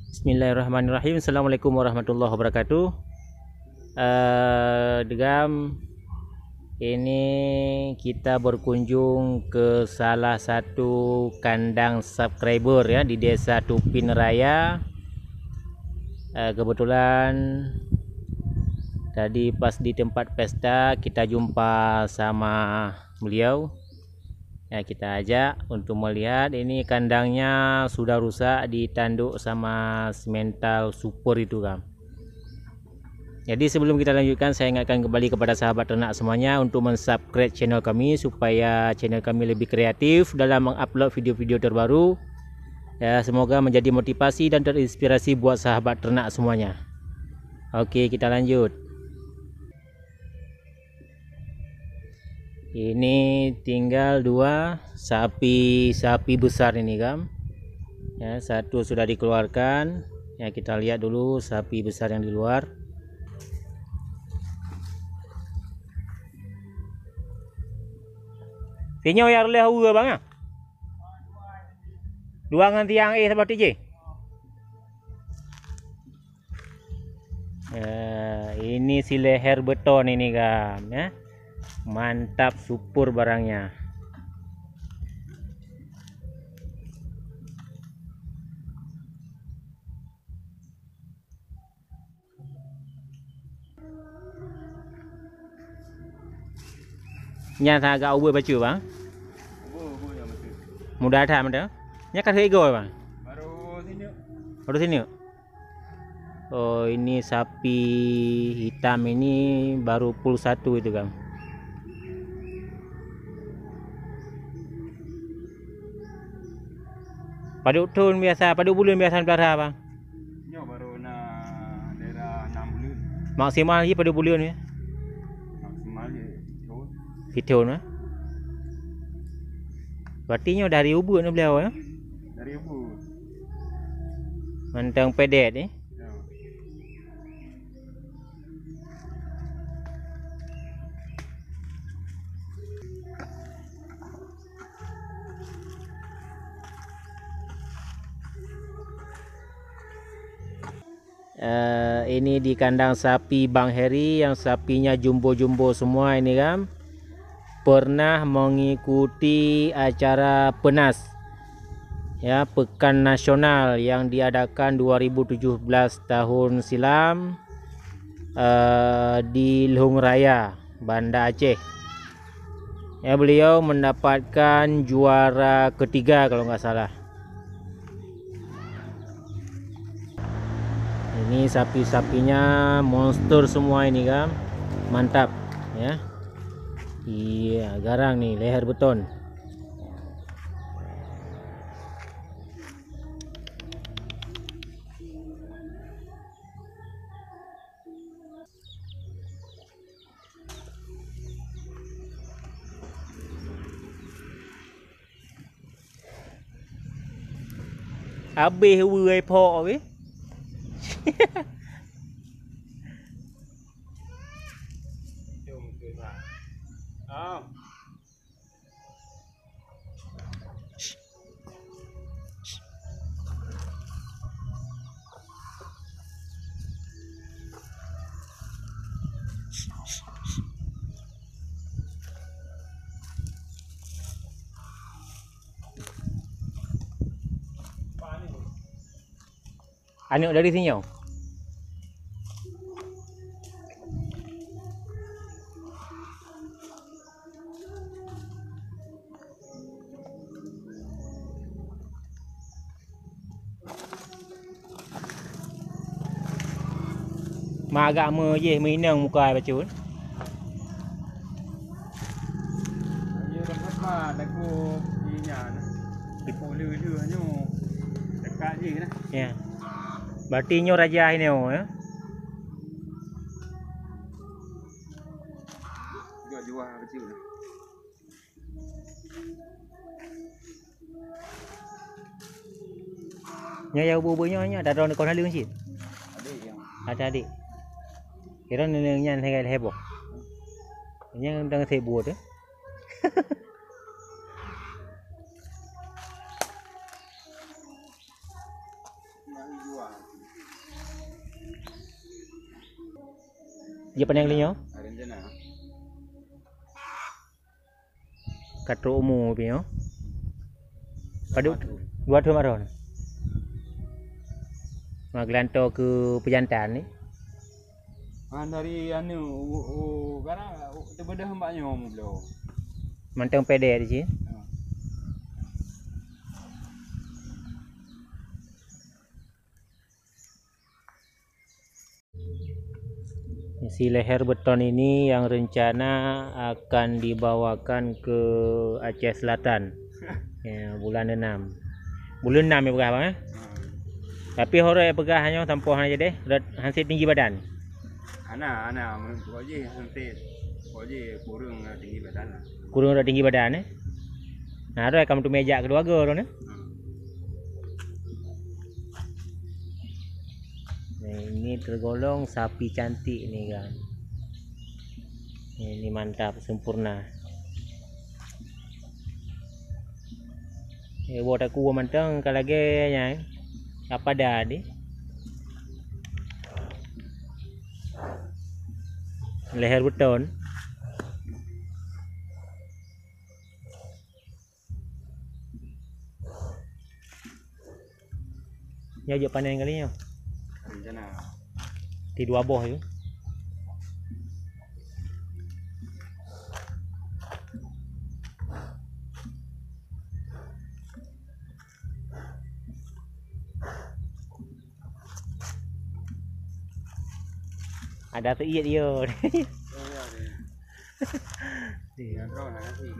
Bismillahirrahmanirrahim. Assalamualaikum warahmatullahi wabarakatuh. Degam, ini kita berkunjung ke salah satu kandang subscriber ya di Desa Tupin Raya. Kebetulan tadi pas di tempat pesta kita jumpa sama beliau. Ya, kita ajak untuk melihat ini kandangnya sudah rusak, ditanduk sama semental super itu kan. Jadi sebelum kita lanjutkan, saya ingatkan kembali kepada sahabat ternak semuanya untuk mensubscribe channel kami supaya channel kami lebih kreatif dalam mengupload video-video terbaru. Ya, semoga menjadi motivasi dan terinspirasi buat sahabat ternak semuanya. Oke, kita lanjut. Ini tinggal dua sapi besar ini kan ya, satu sudah dikeluarkan ya. Kita lihat dulu sapi besar yang di luar. Sinyo yang leh dua bang ya, dua ngan tiang seperti je ya. Ini si leher beton ini kan ya, mantap, super barangnya. Nhà thà gạo bữa baca bang. Mudah ada mana? Nya kan hego bang. Baru sini. Oh, ini sapi hitam ini baru pul satu itu kan. Pada tahun biasa, pada bulan biasa pelihara bang? Ya baru na daerah 6 bulan. Maksimal je pada bulan ya? Maksimal je tahun. Tahun ya? Berarti nyo dari ubud ni beliau ya? Dari ubud. Mantang pedet ni. Ya. Ini di kandang sapi Bang Heri yang sapinya jumbo-jumbo semua ini kan. Pernah mengikuti acara PENAS ya, Pekan Nasional yang diadakan 2017 tahun silam di Lehung Raya, Banda Aceh. Ya, beliau mendapatkan juara ketiga kalau nggak salah. Ini sapi-sapinya monster semua ini kan, mantap ya. Iya, garang nih, leher beton. Habis wei po weh. Anak dari sini yo. Mà gạ mưa gì mấy nương một cài bà chú. Như tempat mah daku di nya na. Tipo leu-leu nyo dekat je na. Ya. Berarti nyo raja ini ya. Jual kecil na. Nya jauh bubunya nya ada ron kon halung sih. Ada yang Ada adik. Kira nenengnya saya heboh. Nya đang thề buồn đấy. jual. Dia pandang linyo. Ada jana. Katro umu pinyo. Padu dua tu maron. Maglanto ke pejantan ni. Dari karena terbedah hambaknya om beliau. Mantang pede di sini. Si leher beton ini yang rencana akan dibawakan ke Aceh Selatan ya, bulan 6. Bulan 6 ya pegah bang. Tapi hore pegah hanya tampoh aja deh, hansip tinggi badan. Ana koji hansip koji kurang tinggi badan lah. Kurang udah tinggi badan eh. Nah, ada kamu tu meja kedua gor ne. Ini tergolong sapi cantik nih kan. Ini mantap sempurna. Buat aku mantang kalau lagi nya apa dah di leher beton. Ya je panen kalinya. Di dua boh itu. Ada tu iya dia. Iya, terus nanti.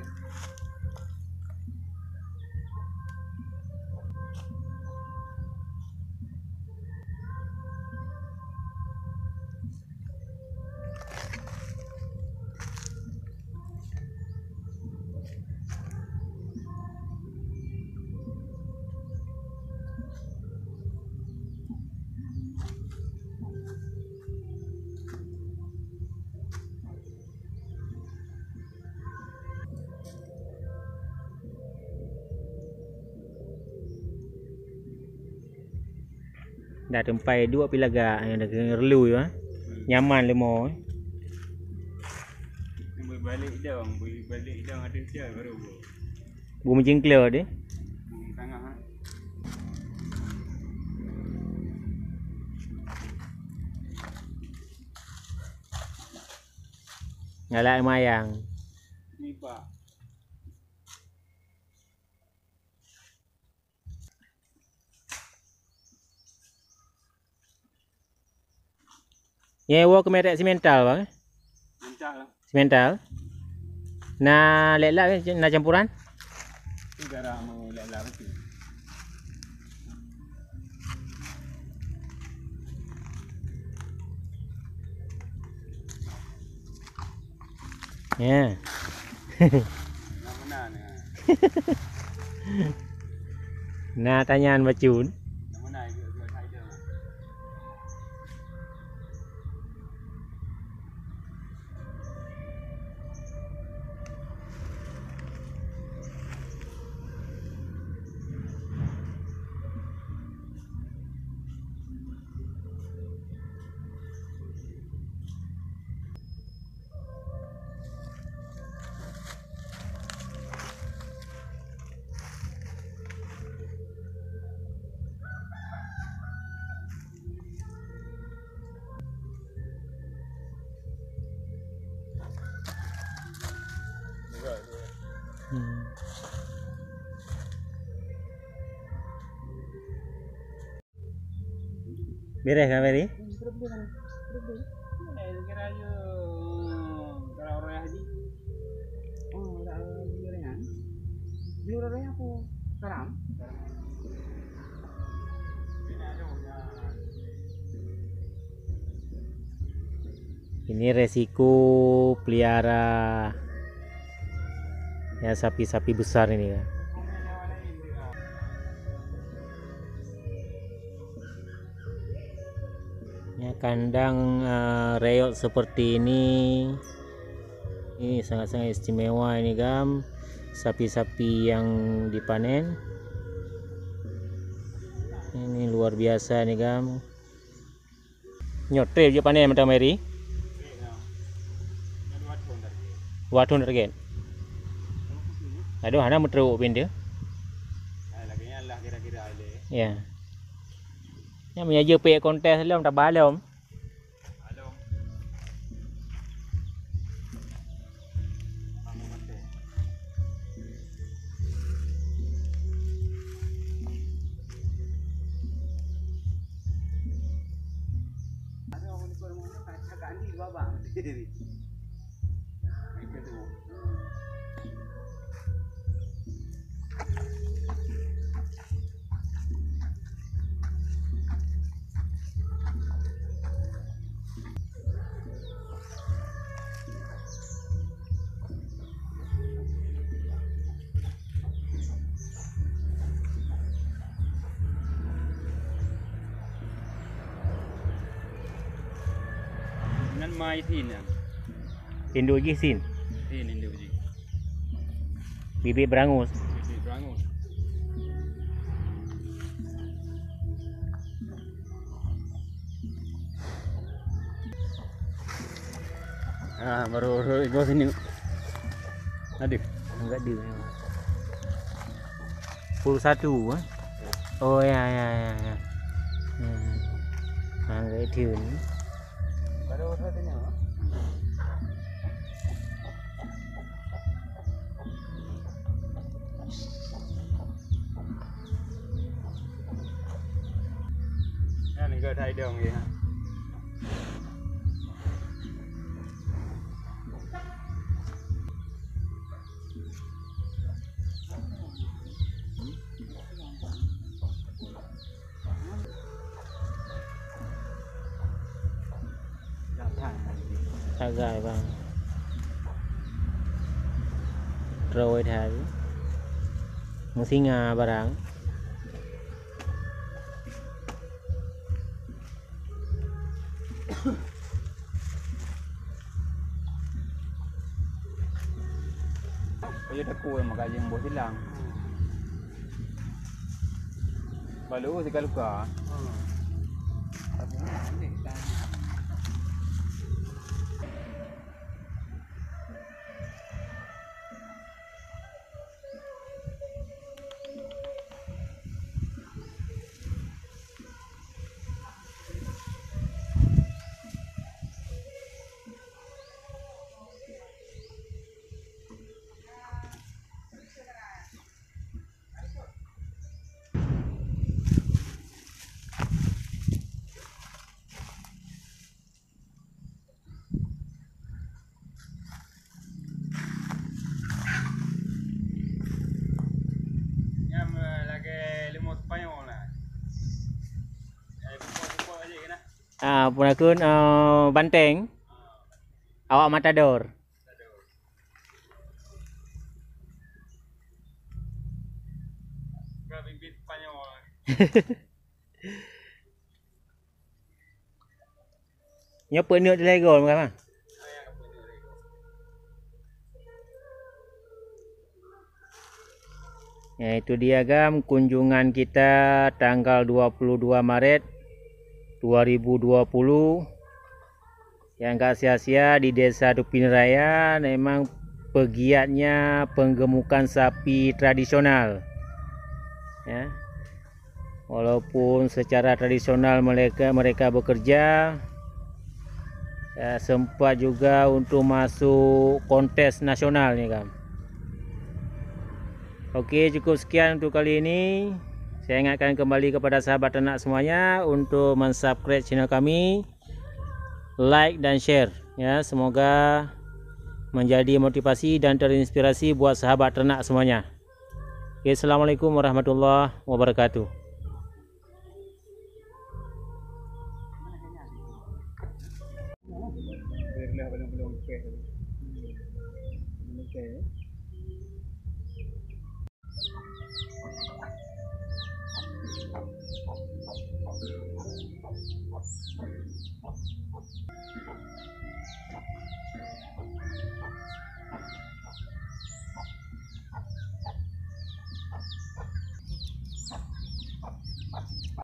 Dah tempai dua pilaga yang dah ngerlu ya. Nyaman lemo. Balik dong ada siapa baru. Bumi jengkler deh. Tengah. Ngalak mayang. Ni pak. Nyewa ke merek simental bang. Simental. Nah, lelak na campuran? Gara mau lelak tu. Ya. Mana ni? Nah, tanyaan bacun. Mana ikut saya. Beres kan Mary? Kira je kalau orang haji. Oh, dah jualnya. Jualnya aku sekarang. Ini resiko pelihara ya sapi-sapi besar ini ya. Ya kandang reot seperti ini sangat-sangat istimewa ini gam. Sapi-sapi yang dipanen Ini luar biasa nih kamu. Nyotre je panen macam Mary. Wadon target. Aduh, hana meteruk pin dia. Ya. Yang menyaja pe kontes lom tak balom. Nan mai thin ya. Indo gisin. Thin Indo ji. Bibit berangus. Bibit berangus. Baru ego sini. Aduh, Enggak dia. Puluh satu, eh? Oh ya. Enggak dia ni. baru satunya. Ya, ni gak thay đường gì hả? Agak bang. Rồi thầy. Mesti ngah barang. Kaya dako yang makajeng buat silang. Balu si kaluka. Punakun banteng. Awak matador. Bibit Spanyol. Nyopo nước di Lego kan? Ya, itu dia gam kunjungan kita tanggal 22 Maret 2020 yang gak sia-sia di Desa Dupin Raya. Memang pegiatnya penggemukan sapi tradisional ya. Walaupun secara tradisional mereka bekerja ya, sempat juga untuk masuk kontes nasional nih kan. Oke, cukup sekian untuk kali ini. Saya ingatkan kembali kepada sahabat ternak semuanya untuk mensubscribe channel kami, like dan share ya. Semoga menjadi motivasi dan terinspirasi buat sahabat ternak semuanya. Oke, assalamualaikum warahmatullahi wabarakatuh. Belum